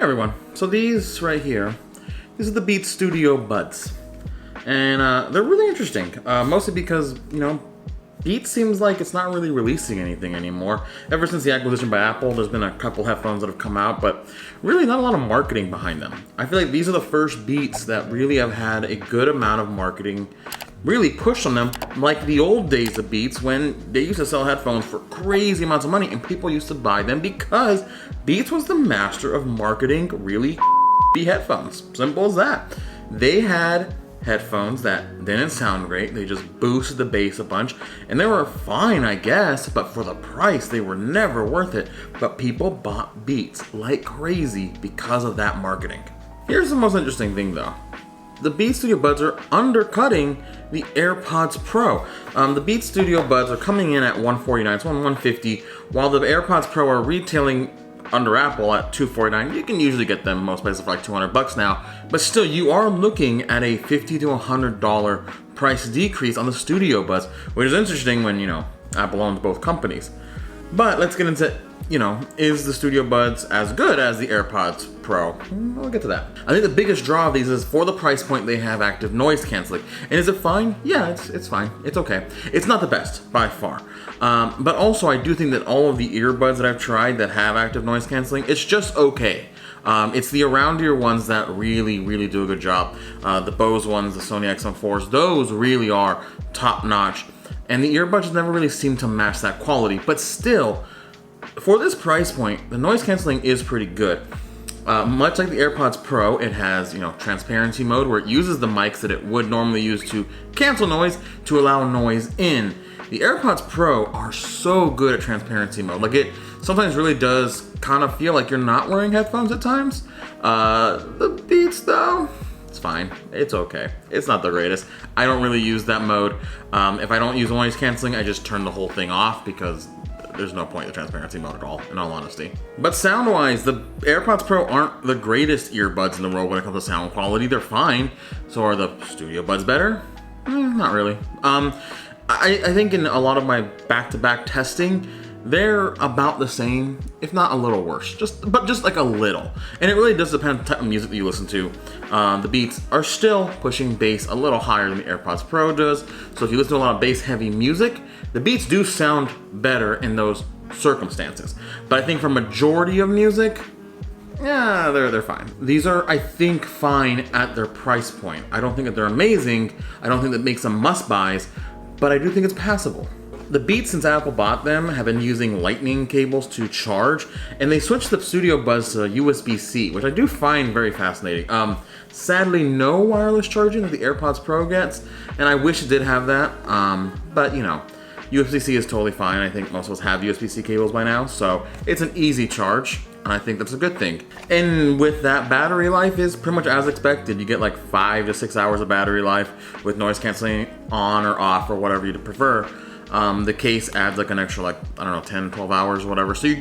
everyone, so these right here, these are the Beats Studio Buds. And they're really interesting, mostly because, Beats seems like it's not really releasing anything anymore. Ever since the acquisition by Apple, there's been a couple headphones that have come out, but really not a lot of marketing behind them. I feel like these are the first Beats that really have had a good amount of marketing really pushed on them, like the old days of Beats when they used to sell headphones for crazy amounts of money and people used to buy them because Beats was the master of marketing really headphones. Simple as that. They had headphones that didn't sound great. They just boosted the bass a bunch and they were fine, I guess, but for the price, they were never worth it. But people bought Beats like crazy because of that marketing. Here's the most interesting thing though. The Beats Studio Buds are undercutting the AirPods Pro. The Beats Studio Buds are coming in at $149, so $150, while the AirPods Pro are retailing under Apple at $249. You can usually get them most places for like $200 now, but still you are looking at a $50 to $100 price decrease on the Studio Buds, which is interesting when, Apple owns both companies. But let's get into, is the Studio Buds as good as the AirPods Pro? We'll get to that. I think the biggest draw of these is for the price point they have active noise canceling. And is it fine? Yeah, it's fine. It's okay. It's not the best by far. But also I do think that all of the earbuds that I've tried that have active noise canceling, it's just okay. It's the around ear ones that really do a good job. The Bose ones, the Sony XM4s, those really are top notch. And the earbuds never really seem to match that quality, but still, for this price point, the noise canceling is pretty good. Much like the AirPods Pro, it has, transparency mode where it uses the mics that it would normally use to cancel noise to allow noise in. The AirPods Pro are so good at transparency mode. Like it sometimes really does kind of feel like you're not wearing headphones at times. The Beats though, it's fine. It's okay. It's not the greatest. I don't really use that mode. If I don't use noise canceling, I just turn the whole thing off because there's no point in the transparency mode at all, in all honesty. But sound-wise, the AirPods Pro aren't the greatest earbuds in the world when it comes to sound quality. They're fine. So are the Studio Buds better? Not really. I think in a lot of my back-to-back testing, they're about the same, if not a little worse, but just like a little. And it really does depend on the type of music that you listen to. The Beats are still pushing bass a little higher than the AirPods Pro does. So if you listen to a lot of bass-heavy music, the Beats do sound better in those circumstances. But I think for majority of music, yeah, they're fine. These are, I think, fine at their price point. I don't think that they're amazing. I don't think that makes them must-buys, but I do think it's passable. The Beats, since Apple bought them, have been using lightning cables to charge, and they switched the Studio Buds to USB-C, which I do find very fascinating. Sadly, no wireless charging that the AirPods Pro gets, and I wish it did have that, but USB-C is totally fine. I think most of us have USB-C cables by now, so it's an easy charge, and I think that's a good thing. And with that, battery life is pretty much as expected. You get like 5 to 6 hours of battery life with noise canceling on or off or whatever you'd prefer. The case adds like an extra 10, 12 hours or whatever. So you're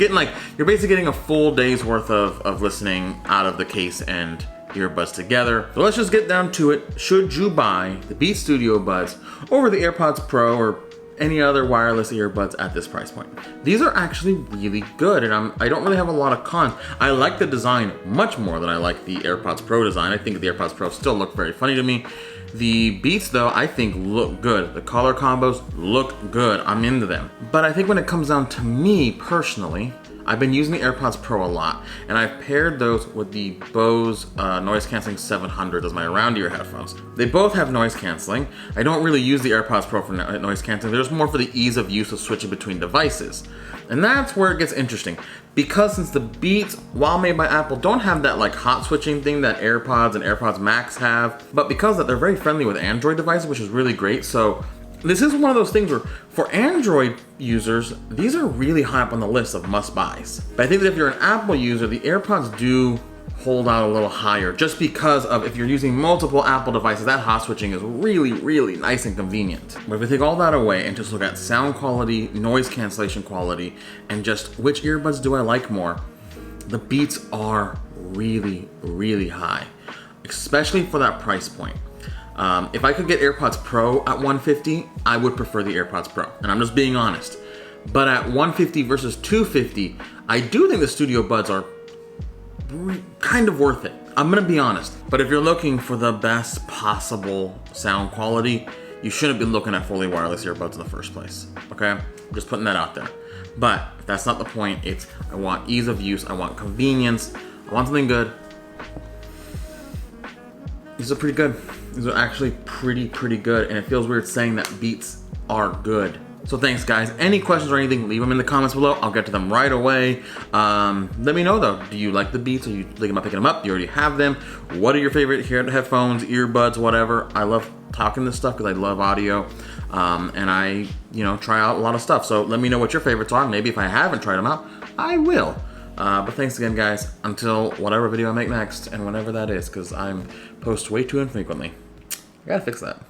basically getting a full day's worth of listening out of the case and earbuds together. So let's just get down to it. Should you buy the Beats Studio Buds over the AirPods Pro or any other wireless earbuds at this price point? These are actually really good, and I don't really have a lot of cons. I like the design much more than I like the AirPods Pro design. I think the AirPods Pro still look very funny to me. The Beats though, I think look good. The color combos look good. I'm into them. But I think when it comes down to me personally, I've been using the AirPods Pro a lot, and I've paired those with the Bose Noise Canceling 700 as my around ear headphones. They both have noise canceling. I don't really use the AirPods Pro for noise canceling. They're just more for the ease of use of switching between devices. And that's where it gets interesting. Because since the Beats, while made by Apple, don't have that like hot switching thing that AirPods and AirPods Max have, but because that they're very friendly with Android devices, which is really great. So this is one of those things where for Android users, these are really high up on the list of must-buys. But I think that if you're an Apple user, the AirPods do hold out a little higher just because of if you're using multiple Apple devices, that hot switching is really nice and convenient. But if we take all that away and just look at sound quality, noise cancellation quality, and just which earbuds do I like more, the Beats are really high, especially for that price point. If I could get AirPods Pro at $150, I would prefer the AirPods Pro, and I'm just being honest. But at $150 versus $250, I do think the Studio Buds are kind of worth it. I'm gonna be honest. But if you're looking for the best possible sound quality, you shouldn't be looking at fully wireless earbuds in the first place, okay? Just putting that out there. But if that's not the point, it's I want ease of use, I want convenience, I want something good. These are pretty good. These are actually pretty good, and it feels weird saying that Beats are good. So thanks, guys. Any questions or anything, leave them in the comments below. I'll get to them right away. Let me know, though. Do you like the Beats? Are you thinking about picking them up? Do you already have them? What are your favorite headphones, earbuds, whatever? I love talking this stuff because I love audio, and I, try out a lot of stuff. So let me know what your favorites are. Maybe if I haven't tried them out, I will. But thanks again, guys. Until whatever video I make next, and whenever that is, because I'm post way too infrequently. I gotta fix that.